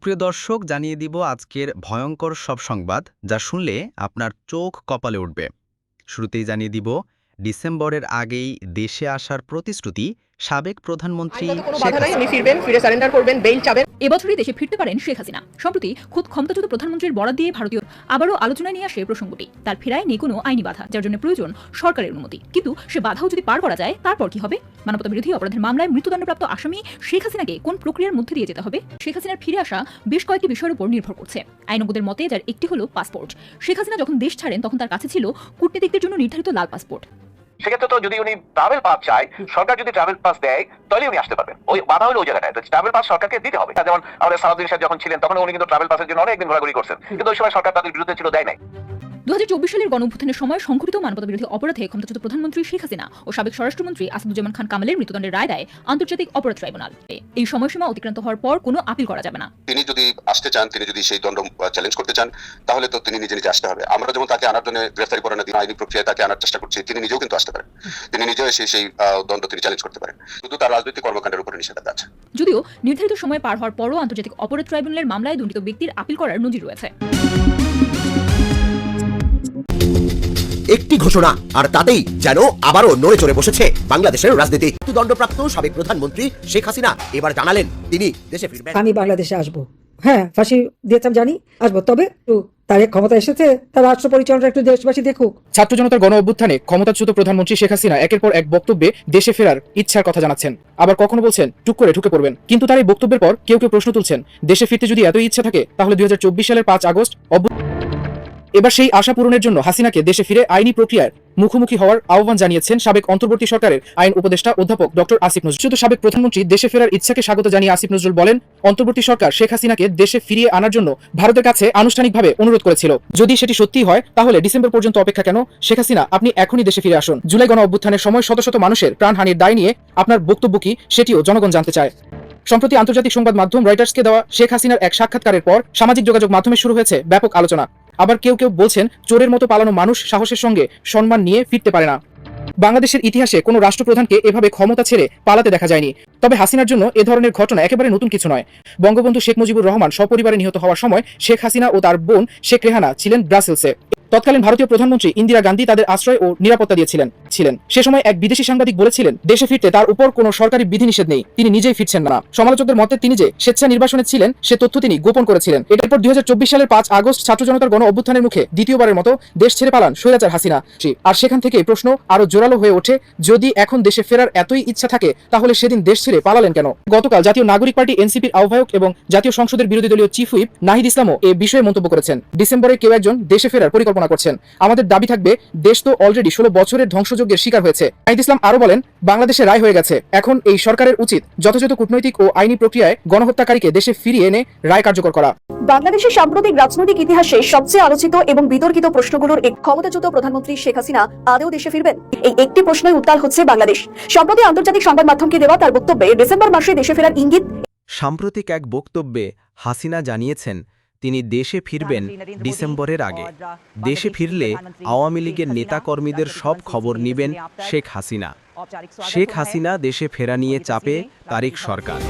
সুপ্রিয় দর্শক, জানিয়ে দিব আজকের ভয়ঙ্কর সব সংবাদ যা শুনলে আপনার চোখ কপালে উঠবে। শুরুতেই জানিয়ে দিব ডিসেম্বরের আগেই দেশে আসার প্রতিশ্রুতি সাবেক প্রধানমন্ত্রী শেখ হাসিনা। এবছরই দেশে ফিরতে পারেন শেখ হাসিনা। সম্প্রতি খুদ ক্ষমতাচ্যুত প্রধানমন্ত্রীর বরাত দিয়ে ভারতীয় আবারও আলোচনায় নিয়ে আসে প্রসঙ্গটি। তার ফেরায় নেই কোনো আইনি বাধা, যার জন্য প্রয়োজন সরকারের অনুমতি। কিন্তু সে বাধাও যদি পার করা যায়, তারপর কি হবে? মানবতাবিরোধী অপরাধের মামলায় মৃত্যুদণ্ডপ্রাপ্ত আসামি শেখ হাসিনাকে কোন প্রক্রিয়ার মধ্যে দিয়ে যেতে হবে? শেখ হাসিনার ফিরে আসা বেশ কয়েকটি বিষয়ের উপর নির্ভর করছে। আইনজ্ঞদের মতে যার একটি হলো পাসপোর্ট। শেখ হাসিনা যখন দেশ ছাড়েন তখন তার কাছে ছিল কূটনীতিকদের জন্য নির্ধারিত লাল পাসপোর্ট। সেক্ষেত্রে তো যদি উনি ট্রাভেল পাস চায়, সরকার যদি ট্রাভেল পাস দেয় তাহলে উনি আসতে পারবেন। ওই বাধা হলো ওই জায়গাটায়, তো ট্রাভেল পাস সরকারকে দিতে হবে। যেমন আমাদের সালাউদ্দিন সাহেব যখন ছিলেন তখন উনি কিন্তু ট্রাভেল পাসের জন্য অনেকদিন ঘোরাঘুরি করছেন, কিন্তু ওই সময় সরকার তাদের বিরুদ্ধে ছিল, দেয় নাই। 2024 সালের গণঅভ্যুত্থানের সময় সংঘটিত মানবতাবিরোধী অপরাধে ক্ষমতাচ্যুত প্রধানমন্ত্রী শেখ হাসিনা ও সাবেক স্বরাষ্ট্রমন্ত্রী আসাদুজ্জামান খান কামালের মৃত্যুদণ্ডের রায় দেয় আন্তর্জাতিক অপরাধ ট্রাইব্যুনাল। এই সময়সীমা অতিক্রান্ত হওয়ার পর কোনো আপিল করা যাবে না। তিনি যদি আসতে চান, তিনি যদি সেই দণ্ড চ্যালেঞ্জ করতে চান, তাহলে তো তিনি নিজে নিজে আসতে হবে। আমরা যেমন তাকে আনার জন্য গ্রেফতারি পরোয়ানা দিয়ে আইনি প্রক্রিয়ায় তাকে আনার চেষ্টা করছি, তিনি নিজেও কিন্তু আসতে পারেন। তিনি নিজেও এসে সেই দণ্ড তিনি চ্যালেঞ্জ করতে পারেন, শুধু তার রাজনৈতিক কর্মকাণ্ডের উপরে নিষেধাজ্ঞা আছে। যদিও নির্ধারিত সময় পার হওয়ার পরও আন্তর্জাতিক অপরাধ ট্রাইব্যুনালের মামলায় দণ্ডিত ব্যক্তির আপিল করার নজির রয়েছে। একটি ঘোষণা আর তাতেই যেন আবারও নড়ে চড়ে বসেছে বাংলাদেশের রাজনীতি। মৃত্যুদণ্ডপ্রাপ্ত সাবেক প্রধানমন্ত্রী শেখ হাসিনা এবার জানালেন তিনি দেশে ফিরবেন। আমি বাংলাদেশে আসবো, হ্যাঁ ফাঁসি দিয়েছিলাম জানি, আসবো, তবে তার ক্ষমতা এসেছে, তার রাষ্ট্র পরিচালনা একটু দেশবাসী দেখুক। ছাত্র জনতার গণ অভ্যুত্থানে ক্ষমতাচ্যুত প্রধানমন্ত্রী শেখ হাসিনা একের পর এক বক্তব্যে দেশে ফেরার ইচ্ছার কথা জানাচ্ছেন, আবার কখনো বলছেন টুক করে ঢুকে পড়বেন। কিন্তু তার এই বক্তব্যের পর কেউ কেউ প্রশ্ন তুলছেন, দেশে ফিরতে যদি এতই ইচ্ছা থাকে তাহলে 2024 সালের 5 আগস্ট এবার সেই আশা পূরণের জন্য হাসিনাকে দেশে ফিরে আইনি প্রক্রিয়ার মুখোমুখি হওয়ার আহ্বান জানিয়েছেন সাবেক অন্তর্বর্তী সরকারের আইন উপদেষ্টা অধ্যাপক ডক্টর আসিফ নজরুল। শুধু সাবেক প্রধানমন্ত্রী দেশে ফেরার ইচ্ছাকে স্বাগত জানিয়ে আসিফ নজরুল বলেন, অন্তর্বর্তী সরকার শেখ হাসিনাকে দেশে ফিরিয়ে আনার জন্য ভারতের কাছে আনুষ্ঠানিকভাবে অনুরোধ করেছিল। যদি সেটি সত্যি হয় তাহলে ডিসেম্বর পর্যন্ত অপেক্ষা কেন? শেখ হাসিনা, আপনি এখনই দেশে ফিরে আসুন। জুলাই গণ অভ্যুত্থানের সময় শত শত মানুষের প্রাণহানির দায় নিয়ে আপনার বক্তব্য কি, সেটিও জনগণ জানতে চায়। সম্প্রতি আন্তর্জাতিক সংবাদ মাধ্যম রয়টার্সকে দেওয়া শেখ হাসিনার এক সাক্ষাৎকারের পর সামাজিক যোগাযোগ মাধ্যমে শুরু হয়েছে ব্যাপক আলোচনা। আবার কেউ কেউ বলছেন, চোরের মতো পালানো মানুষ সাহসের সঙ্গে সম্মান নিয়ে ফিরতে পারে না। বাংলাদেশের ইতিহাসে কোনো রাষ্ট্রপ্রধানকে এভাবে ক্ষমতা ছেড়ে পালাতে দেখা যায়নি। তবে হাসিনার জন্য এ ধরনের ঘটনা একেবারে নতুন কিছু নয়। বঙ্গবন্ধু শেখ মুজিবুর রহমান সপরিবারে নিহত হওয়ার সময় শেখ হাসিনা ও তার বোন শেখ রেহানা ছিলেন ব্রাসেলসে। তৎকালীন ভারতীয় প্রধানমন্ত্রী ইন্দিরা গান্ধী তাদের আশ্রয় ও নিরাপত্তা দিয়েছিলেন। সে সময় এক বিদেশি সাংবাদিক বলেছিলেন, দেশে ফিরতে তার উপর কোনো সরকারি বিধিনিষেধ নেই, তিনি নিজেই ফিরছেন না। সমালোচকদের মতে তিনি যে স্বেচ্ছা নির্বাসনে ছিলেন সে তথ্য তিনি গোপন করেছিলেন। এরপর 2024 সালের 5 আগস্ট ছাত্র জনতার গণ অভ্যুত্থানের মুখে দ্বিতীয়বারের মতো দেশ ছেড়ে পালান স্বৈরাচার হাসিনা। আর সেখান থেকেই প্রশ্ন আরো জোরালো হয়ে ওঠে, যদি এখন দেশে ফেরার এতই ইচ্ছা থাকে তাহলে সেদিন দেশ ছেড়ে পালালেন কেন? গতকাল জাতীয় নাগরিক পার্টি এনসিপির আহ্বায়ক এবং জাতীয় সংসদের বিরোধী দলীয় চিফ হুইপ নাহিদ ইসলামও এ বিষয়ে মন্তব্য করেছেন। ডিসেম্বরে কেউ একজন দেশে ফেরার পরিকল্পনা করছেন। আমাদের দাবি থাকবে, দেশ তো অলরেডি 16 বছরের ধ্বংসযজ্ঞের শিকার হয়েছে। নাহিদ ইসলাম আরো বলেন, বাংলাদেশে রায় হয়ে গেছে, এখন এই সরকারের উচিত যথাযথ কূটনৈতিক ও আইনি প্রক্রিয়ায় গণহত্যাকারীকে দেশে ফিরিয়ে এনে রায় কার্যকর করা। বাংলাদেশের সাম্প্রতিক রাজনৈতিক ইতিহাসে সবচেয়ে আলোচিত এবং বিতর্কিত প্রশ্নগুলোর এক ক্ষমতাচ্যুত প্রধানমন্ত্রী শেখ হাসিনা আদৌ দেশে ফিরবেন? এই একটি প্রশ্নই উত্তাল হচ্ছে বাংলাদেশ। সম্প্রতি আন্তর্জাতিক সংবাদ মাধ্যমকে দেওয়া তার বক্তব্যে ডিসেম্বর মাসে দেশে ফেরার ইঙ্গিত। সাম্প্রতিক এক বক্তব্যে হাসিনা জানিয়েছেন তিনি দেশে ফিরবেন ডিসেম্বরের আগে। দেশে ফিরলে আওয়ামী লীগের নেতাকর্মীদের সব খবর নিবেন শেখ হাসিনা। শেখ হাসিনা দেশে ফেরা নিয়ে চাপে তারেক সরকার।